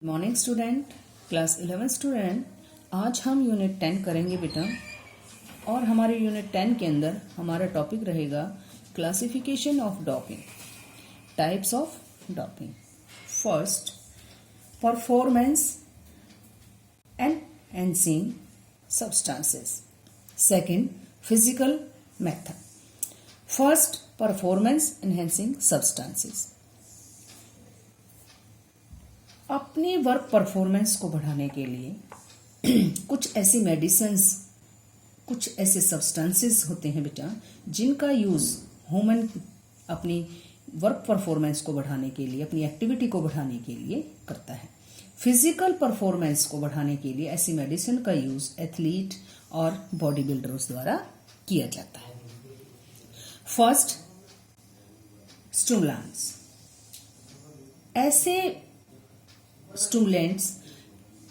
Morning student, class 11 student, आज हम unit 10 करेंगे बेटा। और हमारे यूनिट 10 के अंदर हमारा टॉपिक रहेगा classification of doping, types of doping. First, performance enhancing substances. Second, physical method. First, performance enhancing substances. अपनी वर्क परफॉर्मेंस को बढ़ाने के लिए कुछ ऐसी मेडिसिन्स, कुछ ऐसे सब्सटेंसेस होते हैं बेटा जिनका यूज ह्यूमन अपनी वर्क परफॉर्मेंस को बढ़ाने के लिए, अपनी एक्टिविटी को बढ़ाने के लिए करता है। फिजिकल परफॉर्मेंस को बढ़ाने के लिए ऐसी मेडिसिन का यूज एथलीट और बॉडी बिल्डर्स द्वारा किया जाता है। First, stimulants. ऐसे स्टिमुलेंट्स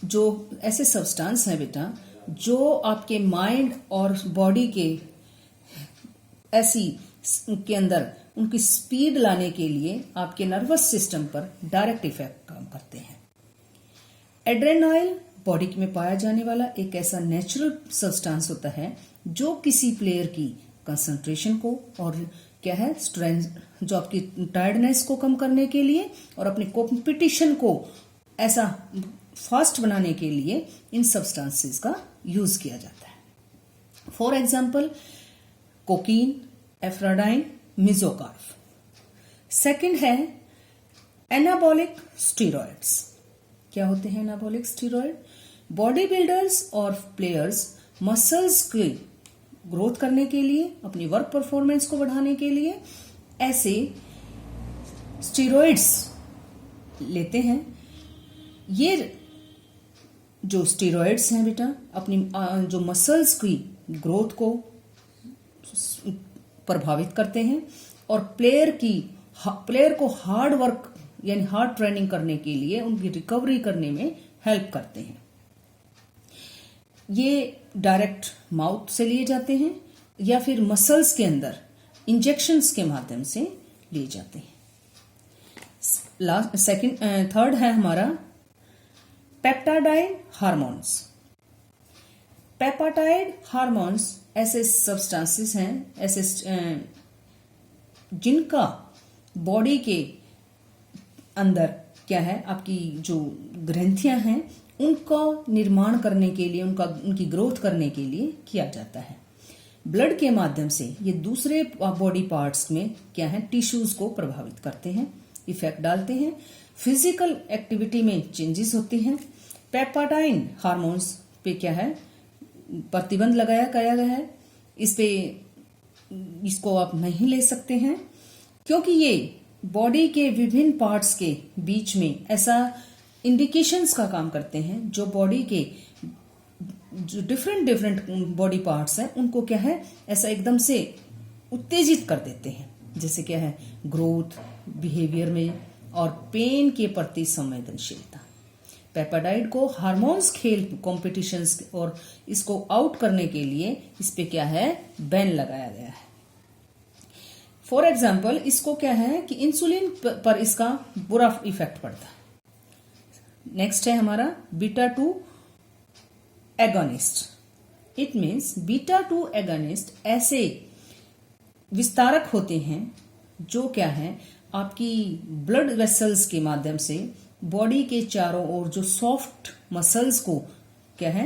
जो ऐसे सब्सटेंस हैं बेटा जो आपके माइंड और बॉडी के ऐसी के अंदर उनकी स्पीड लाने के लिए आपके नर्वस सिस्टम पर डायरेक्ट इफेक्ट काम करते हैं। एड्रेनाइल बॉडी में पाया जाने वाला एक ऐसा नेचुरल सब्सटेंस होता है जो किसी प्लेयर की कंसंट्रेशन को और क्या है स्ट्रेंथ, जो आपकी टायर्डनेस को कम करने के लिए और अपने कॉम्पिटिशन को ऐसा फास्ट बनाने के लिए इन सब्सटेंसेस का यूज किया जाता है। For example, cocaine, ephedrine, mesocarb. Second है एनाबॉलिक स्टीरॉयड्स। क्या होते हैं एनाबॉलिक स्टीरॉयड? बॉडी बिल्डर्स और प्लेयर्स मसल्स की ग्रोथ करने के लिए, अपनी वर्क परफॉर्मेंस को बढ़ाने के लिए ऐसे स्टीरॉयड्स लेते हैं। ये जो स्टीरॉयड्स हैं बेटा अपनी जो मसल्स की ग्रोथ को प्रभावित करते हैं और प्लेयर को हार्ड वर्क यानी हार्ड ट्रेनिंग करने के लिए उनकी रिकवरी करने में हेल्प करते हैं। ये डायरेक्ट माउथ से लिए जाते हैं या फिर मसल्स के अंदर इंजेक्शंस के माध्यम से लिए जाते हैं। थर्ड है हमारा पेप्टाइड हार्मोन्स। पेप्टाइड हार्मोन्स ऐसे सब्सटेंसेस हैं, ऐसे जिनका बॉडी के अंदर क्या है आपकी जो ग्रंथियां हैं उनका निर्माण करने के लिए, उनकी ग्रोथ करने के लिए किया जाता है। ब्लड के माध्यम से ये दूसरे बॉडी पार्ट्स में क्या है टिश्यूज को प्रभावित करते हैं, इफेक्ट डालते हैं। फिजिकल एक्टिविटी में चेंजेस होते हैं। पेप्टाइड हार्मोन्स पे क्या है प्रतिबंध लगाया गया है। इसको आप नहीं ले सकते हैं क्योंकि ये बॉडी के विभिन्न पार्ट्स के बीच में ऐसा इंडिकेशंस का काम करते हैं जो बॉडी के जो डिफरेंट बॉडी पार्ट्स हैं उनको क्या है ऐसा एकदम से उत्तेजित कर देते हैं, जैसे क्या है ग्रोथ, बिहेवियर में और पेन के प्रति संवेदनशीलता। पेप्टाइड को हार्मोन्स खेल कॉम्पिटिशन्स और इसको आउट करने के लिए इस पे क्या है बैन लगाया गया है। फॉर एग्जाम्पल, इसको क्या है कि इंसुलिन पर इसका बुरा इफेक्ट पड़ता है। नेक्स्ट है हमारा beta 2 agonist. It means beta 2 agonist ऐसे विस्तारक होते हैं जो क्या है आपकी ब्लड वेसल्स के माध्यम से बॉडी के चारों ओर जो सॉफ्ट मसल्स को क्या है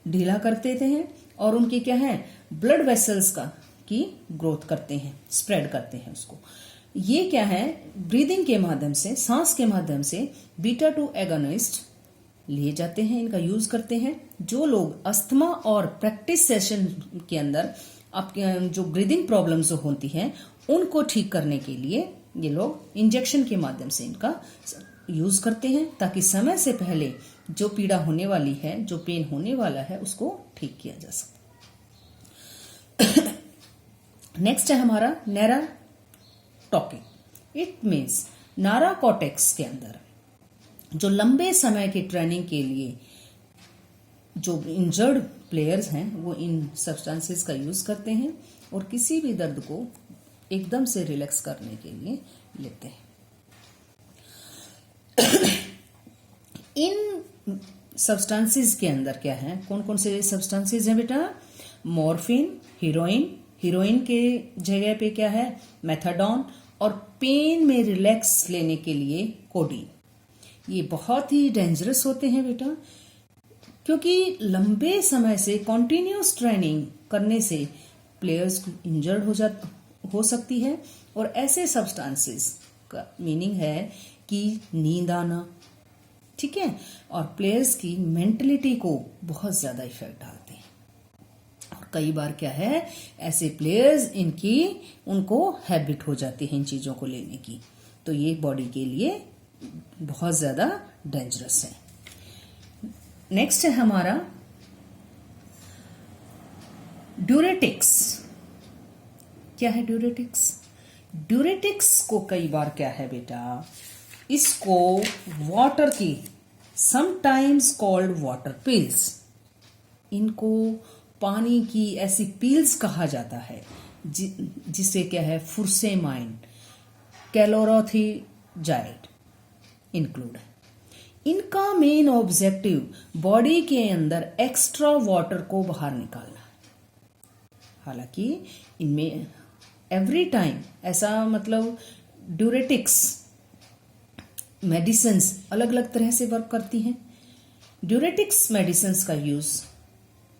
ढीला कर देते हैं और उनकी क्या है ब्लड वेसल्स की ग्रोथ करते हैं, स्प्रेड करते हैं उसको। ये क्या है ब्रीदिंग के माध्यम से, सांस के माध्यम से बीटा 2 एगोनिस्ट लिए जाते हैं, इनका यूज करते हैं। जो लोग अस्थमा और प्रैक्टिस सेशन के अंदर आपके जो ब्रीदिंग प्रॉब्लम्स होती हैं उनको ठीक करने के लिए ये लोग इंजेक्शन के माध्यम से इनका यूज करते हैं ताकि समय से पहले जो पीड़ा होने वाली है, जो पेन होने वाला है उसको ठीक किया जा सके। नेक्स्ट है हमारा नैराटॉकिंग। इट मीन्स नारा कॉर्टेक्स के अंदर जो लंबे समय की ट्रेनिंग के लिए जो इंजर्ड प्लेयर्स हैं वो इन सब्सटेंसेस का यूज करते हैं और किसी भी दर्द को एकदम से रिलैक्स करने के लिए लेते हैं। इन सब्सटेंसेस के अंदर क्या है, कौन कौन से सब्सटेंसेस हैं बेटा? मॉर्फिन, हीरोइन के जगह पे क्या है? मेथाडोन, और पेन में रिलैक्स लेने के लिए कोडीन। ये बहुत ही डेंजरस होते हैं बेटा, क्योंकि लंबे समय से कॉन्टिन्यूस ट्रेनिंग करने से प्लेयर्स इंजर्ड हो सकती है। और ऐसे सब्सटेंसेस का मीनिंग है कि नींद आना, ठीक है, और प्लेयर्स की मेंटलिटी को बहुत ज्यादा इफेक्ट डालते हैं। और कई बार क्या है, ऐसे प्लेयर्स उनको हैबिट हो जाती है इन चीजों को लेने की, तो ये बॉडी के लिए बहुत ज्यादा डेंजरस है। नेक्स्ट है हमारा ड्यूरेटिक्स। क्या है ड्यूरेटिक्स? ड्यूरेटिक्स को कई बार क्या है बेटा, इसको वाटर की, समटाइम्स कॉल्ड वाटर पिल्स, इनको पानी की ऐसी पिल्स कहा जाता है जिसे क्या है, फुरसेमाइन, कैलोरोथिजाइड इंक्लूड है। इनका मेन ऑब्जेक्टिव बॉडी के अंदर एक्स्ट्रा वाटर को बाहर निकालना है। हालांकि इनमें एवरी टाइम ऐसा, मतलब ड्यूरेटिक्स मेडिसिन्स अलग अलग तरह से वर्क करती हैं। ड्यूरेटिक्स मेडिसिन्स का यूज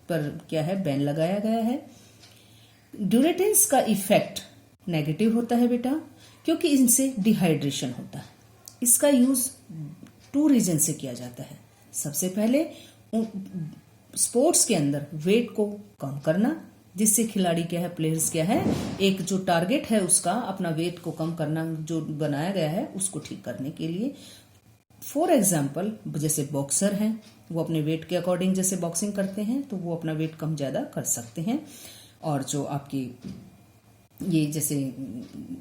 पर क्या है, बैन लगाया गया है। ड्यूरेटिक्स का इफेक्ट नेगेटिव होता है बेटा, क्योंकि इनसे डिहाइड्रेशन होता है। इसका यूज 2 रीजन से किया जाता है। सबसे पहले स्पोर्ट्स के अंदर वेट को कम करना, जिससे खिलाड़ी क्या है, प्लेयर्स क्या है, एक जो टारगेट है उसका, अपना वेट को कम करना जो बनाया गया है उसको ठीक करने के लिए। फॉर एग्जाम्पल, जैसे बॉक्सर हैं, वो अपने वेट के अकॉर्डिंग जैसे बॉक्सिंग करते हैं तो वो अपना वेट कम ज्यादा कर सकते हैं। और जो आपकी ये जैसे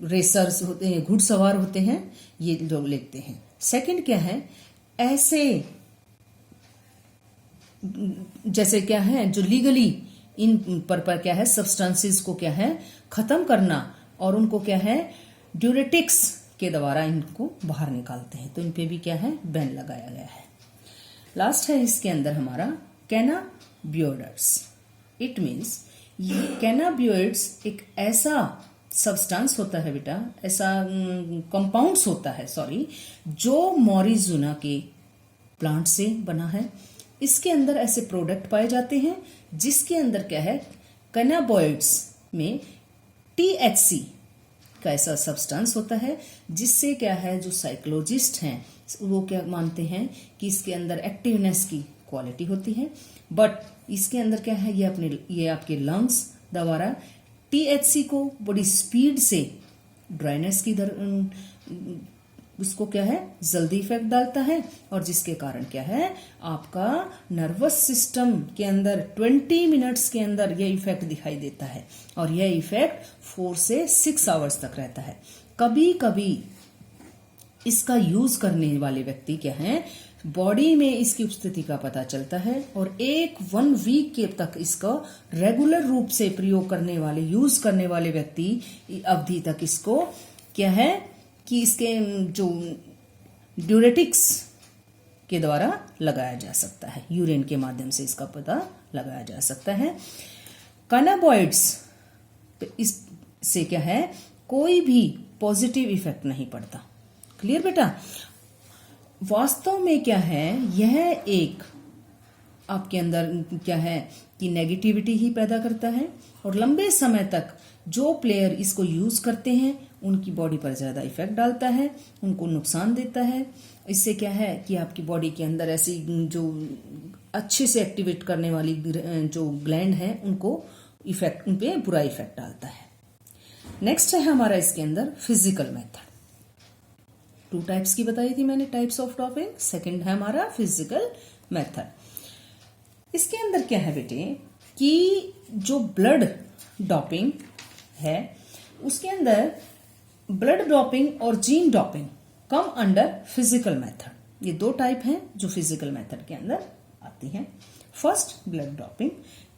रेसर्स होते हैं, घुड़सवार होते हैं, ये लोग लेते हैं। सेकंड क्या है, ऐसे जैसे क्या है जो लीगली इन पर क्या है, सब्सटेंसेस को क्या है खत्म करना, और उनको क्या है ड्यूरेटिक्स के द्वारा इनको बाहर निकालते हैं, तो इन पे भी क्या है, बैन लगाया गया है। लास्ट है इसके अंदर हमारा कैनाबियोइड्स। इट मीन्स ये कैनाबियोइड्स एक ऐसा सब्सटेंस होता है बेटा, ऐसा कंपाउंड्स होता है, सॉरी, जो मॉरिजुना के प्लांट से बना है। इसके अंदर ऐसे प्रोडक्ट पाए जाते हैं जिसके अंदर क्या है, कैनाबियोइड्स में THC का ऐसा सब्सटेंस होता है, जिससे क्या है, जो साइकोलॉजिस्ट हैं वो क्या मानते हैं कि इसके अंदर एक्टिवनेस की क्वालिटी होती है। बट इसके अंदर क्या है, ये आपके लंग्स द्वारा THC को बड़ी स्पीड से ड्राइनेस की उसको क्या है, जल्दी इफेक्ट डालता है, और जिसके कारण क्या है, आपका नर्वस सिस्टम के अंदर 20 मिनट्स के अंदर यह इफेक्ट दिखाई देता है, और यह इफेक्ट 4 से 6 आवर्स तक रहता है। कभी कभी इसका यूज करने वाले व्यक्ति क्या है, बॉडी में इसकी उपस्थिति का पता चलता है, और 1 वीक के तक इसका रेगुलर रूप से प्रयोग करने वाले, यूज करने वाले व्यक्ति अवधि तक इसको क्या है कि इसके जो ड्यूरेटिक्स के द्वारा लगाया जा सकता है, यूरिन के माध्यम से इसका पता लगाया जा सकता है। कैनाबियोइड्स इससे क्या है, कोई भी पॉजिटिव इफेक्ट नहीं पड़ता। क्लियर बेटा? वास्तव में क्या है, यह एक आपके अंदर क्या है कि नेगेटिविटी ही पैदा करता है, और लंबे समय तक जो प्लेयर इसको यूज करते हैं उनकी बॉडी पर ज्यादा इफेक्ट डालता है, उनको नुकसान देता है। इससे क्या है कि आपकी बॉडी के अंदर ऐसी जो अच्छे से एक्टिवेट करने वाली जो ग्लैंड है उनको इफेक्ट, उन पे बुरा इफेक्ट डालता है। नेक्स्ट है हमारा इसके अंदर फिजिकल मेथड। 2 टाइप्स की बताई थी मैंने, टाइप्स ऑफ डोपिंग। सेकंड है हमारा फिजिकल मेथड। इसके अंदर क्या है बेटे कि जो ब्लड डोपिंग है उसके अंदर ब्लड डोपिंग और gene doping come under physical method. ये 2 टाइप हैं जो फिजिकल मेथड के अंदर आती हैं। First, blood doping.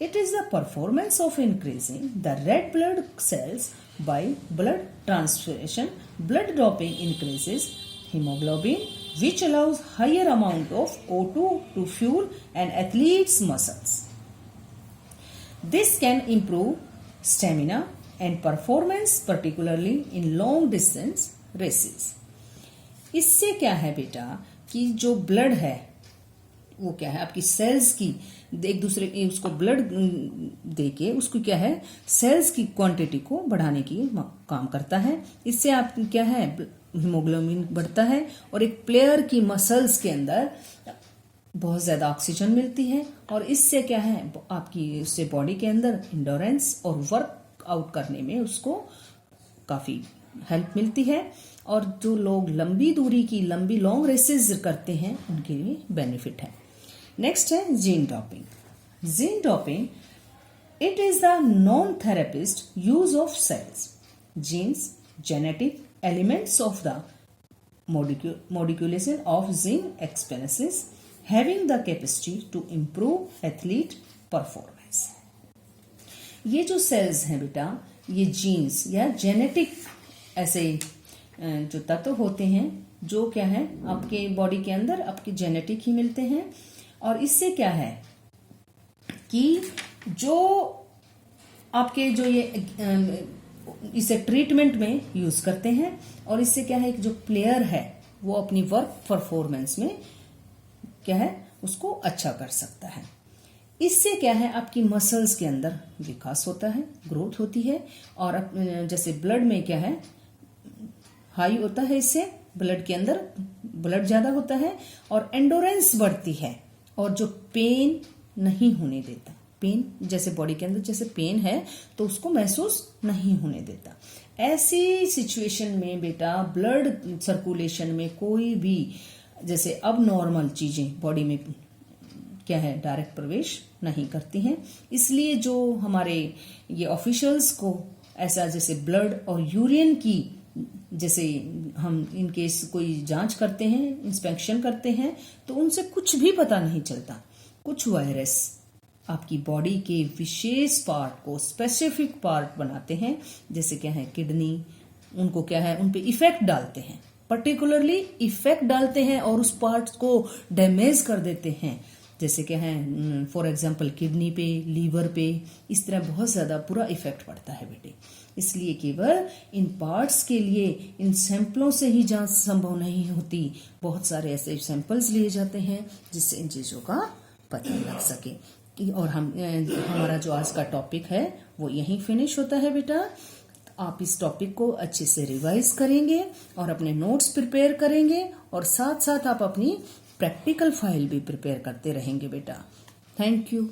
It is the performance of increasing the red blood cells by blood transfusion. Blood doping increases hemoglobin which allows higher amount of O2 to fuel an athlete's muscles. This can improve stamina and performance, particularly in long distance races. इससे क्या है बेटा कि जो blood है वो क्या है आपकी सेल्स की एक दूसरे उसको ब्लड देके उसको क्या है सेल्स की क्वांटिटी को बढ़ाने की काम करता है। इससे आप क्या है हीमोग्लोबिन बढ़ता है और एक प्लेयर की मसल्स के अंदर बहुत ज्यादा ऑक्सीजन मिलती है और इससे क्या है आपकी उससे बॉडी के अंदर इंडोरेंस और वर्क आउट करने में उसको काफी हेल्प मिलती है और जो लोग लंबी दूरी की लॉन्ग रेसेस करते हैं उनके लिए बेनिफिट है। नेक्स्ट है gene doping. Gene doping it is the non therapist use of cells, genes, genetic elements of the modulation of gene expenses having the capacity to improve athlete performance. ये जो sales हैं बेटा ये jeans या genetic ऐसे जो तत्व होते हैं जो क्या है आपके बॉडी के अंदर आपके जेनेटिक ही मिलते हैं और इससे क्या है कि जो आपके जो ये इसे ट्रीटमेंट में यूज करते हैं और इससे क्या है कि जो प्लेयर है वो अपनी वर्क परफॉर्मेंस में क्या है उसको अच्छा कर सकता है। इससे क्या है आपकी मसल्स के अंदर विकास होता है, ग्रोथ होती है और जैसे ब्लड में क्या है हाई होता है, इससे ब्लड के अंदर ब्लड ज्यादा होता है और एंडोरेंस बढ़ती है और जो पेन नहीं होने देता, पेन जैसे बॉडी के अंदर जैसे पेन है तो उसको महसूस नहीं होने देता। ऐसी सिचुएशन में बेटा ब्लड सर्कुलेशन में कोई भी जैसे अब नॉर्मल चीजें बॉडी में क्या है डायरेक्ट प्रवेश नहीं करती हैं। इसलिए जो हमारे ये ऑफिशियल्स को ऐसा जैसे ब्लड और यूरिन की जैसे हम इनकेस कोई जांच करते हैं इंस्पेक्शन करते हैं तो उनसे कुछ भी पता नहीं चलता। कुछ वायरस आपकी बॉडी के विशेष पार्ट को स्पेसिफिक पार्ट बनाते हैं जैसे क्या है किडनी, उनको क्या है उन पे इफेक्ट डालते हैं, पर्टिकुलरली इफेक्ट डालते हैं और उस पार्ट को डैमेज कर देते हैं जैसे क्या है फॉर एग्जांपल किडनी पे, लीवर पे, इस तरह बहुत ज्यादा बुरा इफेक्ट पड़ता है बेटे। इसलिए केवल इन पार्ट्स के लिए इन सैंपलों से ही जांच संभव नहीं होती, बहुत सारे ऐसे सैंपल्स लिए जाते हैं जिससे इन चीजों का पता लग सके। और हमारा जो आज का टॉपिक है वो यहीं फिनिश होता है बेटा। आप इस टॉपिक को अच्छे से रिवाइज करेंगे और अपने नोट्स प्रिपेयर करेंगे और साथ साथ आप अपनी प्रैक्टिकल फाइल भी प्रिपेयर करते रहेंगे बेटा। Thank you.